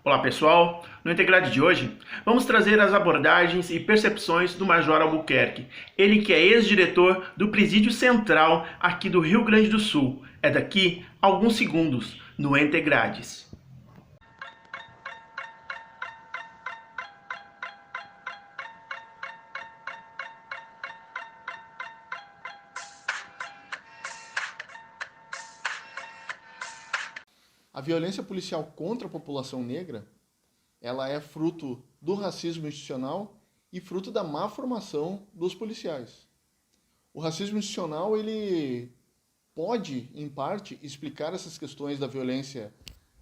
Olá pessoal, no Integrade de hoje vamos trazer as abordagens e percepções do Major Albuquerque, ele que é ex-diretor do Presídio Central aqui do Rio Grande do Sul. É daqui a alguns segundos no Integrades. A violência policial contra a população negra, ela é fruto do racismo institucional e fruto da má formação dos policiais. O racismo institucional, ele pode, em parte, explicar essas questões da violência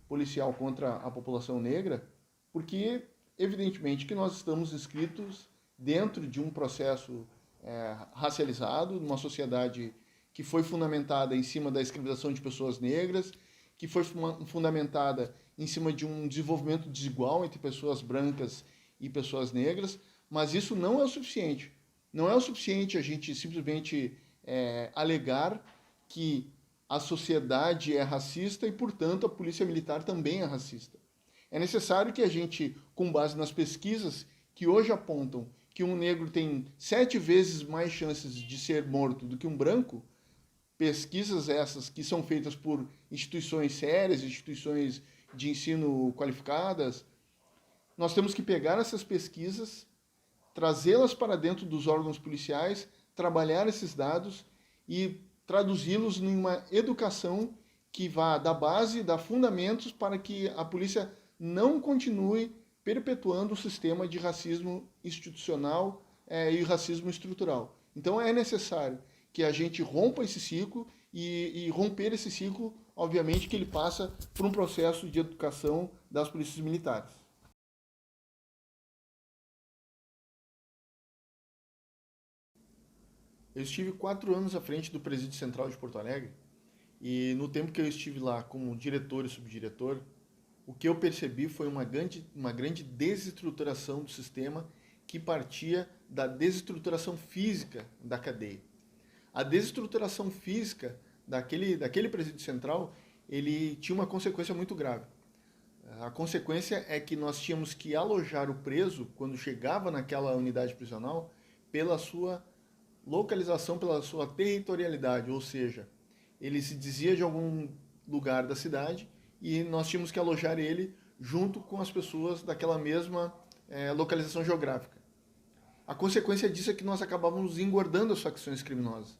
policial contra a população negra, porque, evidentemente, que nós estamos inscritos dentro de um processo racializado, numa sociedade que foi fundamentada em cima da escravização de pessoas negras, que foi fundamentada em cima de um desenvolvimento desigual entre pessoas brancas e pessoas negras, mas isso não é o suficiente. Não é o suficiente a gente simplesmente alegar que a sociedade é racista e, portanto, a polícia militar também é racista. É necessário que a gente, com base nas pesquisas que hoje apontam que um negro tem 7 vezes mais chances de ser morto do que um branco, pesquisas essas que são feitas por instituições sérias, instituições de ensino qualificadas, nós temos que pegar essas pesquisas, trazê-las para dentro dos órgãos policiais, trabalhar esses dados e traduzi-los em uma educação que vá da base, dar fundamentos para que a polícia não continue perpetuando o sistema de racismo institucional e racismo estrutural. Então é necessário que a gente rompa esse ciclo e romper esse ciclo, obviamente, que ele passa por um processo de educação das polícias militares. Eu estive 4 anos à frente do Presídio Central de Porto Alegre e no tempo que eu estive lá como diretor e subdiretor, o que eu percebi foi uma grande desestruturação do sistema que partia da desestruturação física da cadeia. A desestruturação física daquele presídio central, ele tinha uma consequência muito grave. A consequência é que nós tínhamos que alojar o preso, quando chegava naquela unidade prisional, pela sua localização, pela sua territorialidade, ou seja, ele se dizia de algum lugar da cidade e nós tínhamos que alojar ele junto com as pessoas daquela mesma localização geográfica. A consequência disso é que nós acabávamos engordando as facções criminosas.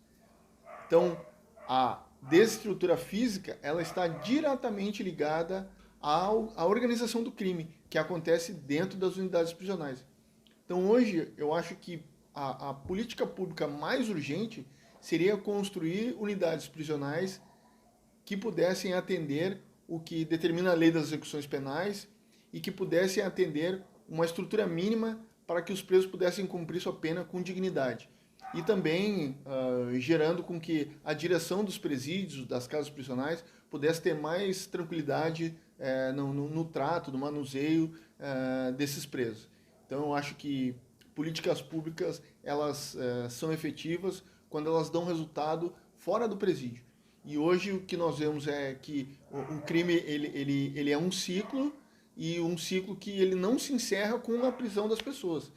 Então, a desestrutura física, ela está diretamente ligada à organização do crime, que acontece dentro das unidades prisionais. Então, hoje, eu acho que a política pública mais urgente seria construir unidades prisionais que pudessem atender o que determina a lei das execuções penais e que pudessem atender uma estrutura mínima para que os presos pudessem cumprir sua pena com dignidade. E também gerando com que a direção dos presídios, das casas prisionais, pudesse ter mais tranquilidade no trato, no manuseio desses presos. Então, eu acho que políticas públicas, elas são efetivas quando elas dão resultado fora do presídio. E hoje o que nós vemos é que o crime ele é um ciclo, e um ciclo que ele não se encerra com a prisão das pessoas.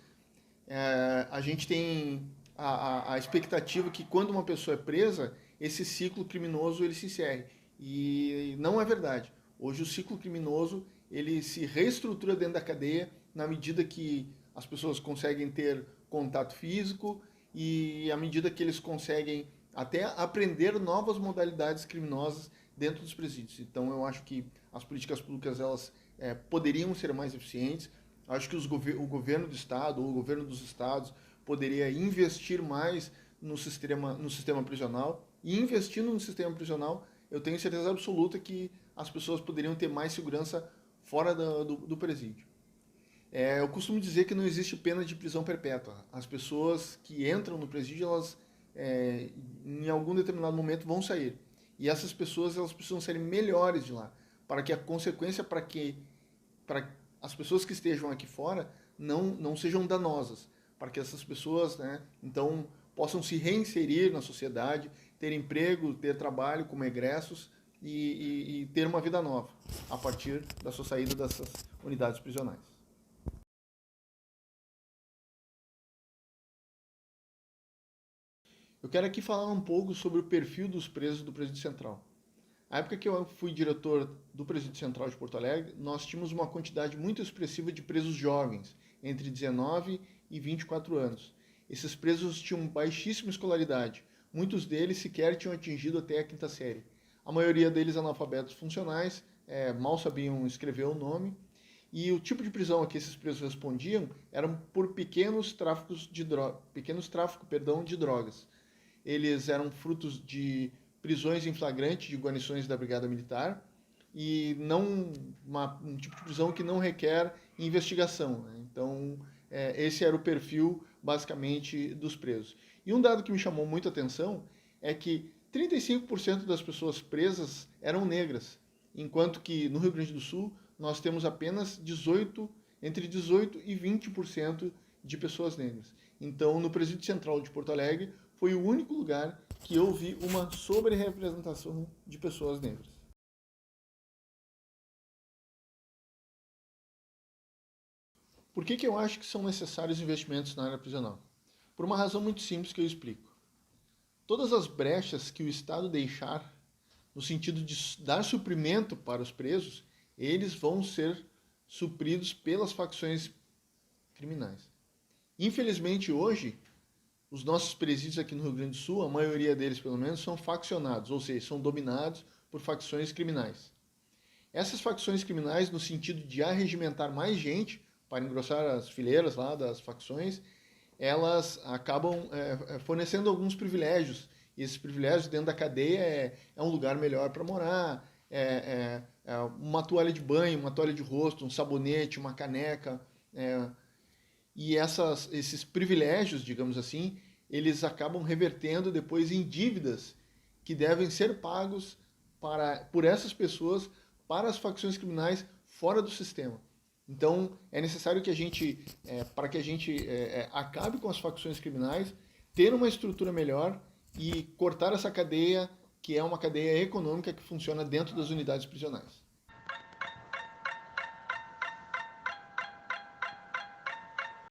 A gente tem a expectativa que quando uma pessoa é presa, esse ciclo criminoso ele se encerre. E não é verdade. Hoje o ciclo criminoso ele se reestrutura dentro da cadeia na medida que as pessoas conseguem ter contato físico e à medida que eles conseguem até aprender novas modalidades criminosas dentro dos presídios. Então eu acho que as políticas públicas elas poderiam ser mais eficientes. Acho que o governo do estado ou o governo dos estados poderia investir mais no sistema prisional, e investindo no sistema prisional, eu tenho certeza absoluta que as pessoas poderiam ter mais segurança fora do presídio. Eu costumo dizer que não existe pena de prisão perpétua. As pessoas que entram no presídio, elas em algum determinado momento vão sair. E essas pessoas elas precisam ser melhores de lá, para que a consequência para as pessoas que estejam aqui fora não sejam danosas, para que essas pessoas, então possam se reinserir na sociedade, ter emprego, ter trabalho como egressos e ter uma vida nova a partir da sua saída dessas unidades prisionais. Eu quero aqui falar um pouco sobre o perfil dos presos do Presídio Central. Na época que eu fui diretor do Presídio Central de Porto Alegre, nós tínhamos uma quantidade muito expressiva de presos jovens, entre 19 e 24 anos. Esses presos tinham baixíssima escolaridade, muitos deles sequer tinham atingido até a quinta série. A maioria deles analfabetos funcionais, mal sabiam escrever o nome, e o tipo de prisão a que esses presos respondiam eram por pequenos tráficos de drogas. Eles eram frutos de prisões em flagrante de guarnições da Brigada Militar e não um tipo de prisão que não requer investigação, né? Então, esse era o perfil, basicamente, dos presos. E um dado que me chamou muita atenção é que 35% das pessoas presas eram negras, enquanto que no Rio Grande do Sul nós temos apenas entre 18% e 20% de pessoas negras. Então, no Presídio Central de Porto Alegre, foi o único lugar que eu vi uma sobre-representação de pessoas negras. Por que eu acho que são necessários investimentos na área prisional? Por uma razão muito simples que eu explico. Todas as brechas que o Estado deixar, no sentido de dar suprimento para os presos, eles vão ser supridos pelas facções criminais. Infelizmente, hoje, os nossos presídios aqui no Rio Grande do Sul, a maioria deles pelo menos, são faccionados, ou seja, são dominados por facções criminais. Essas facções criminais, no sentido de arregimentar mais gente para engrossar as fileiras lá das facções, elas acabam fornecendo alguns privilégios. E esses privilégios dentro da cadeia é um lugar melhor para morar, uma toalha de banho, uma toalha de rosto, um sabonete, uma caneca. E esses privilégios, digamos assim, eles acabam revertendo depois em dívidas que devem ser pagos por essas pessoas para as facções criminais fora do sistema. Então, é necessário que a gente, para que a gente acabe com as facções criminais, ter uma estrutura melhor e cortar essa cadeia, que é uma cadeia econômica que funciona dentro das unidades prisionais.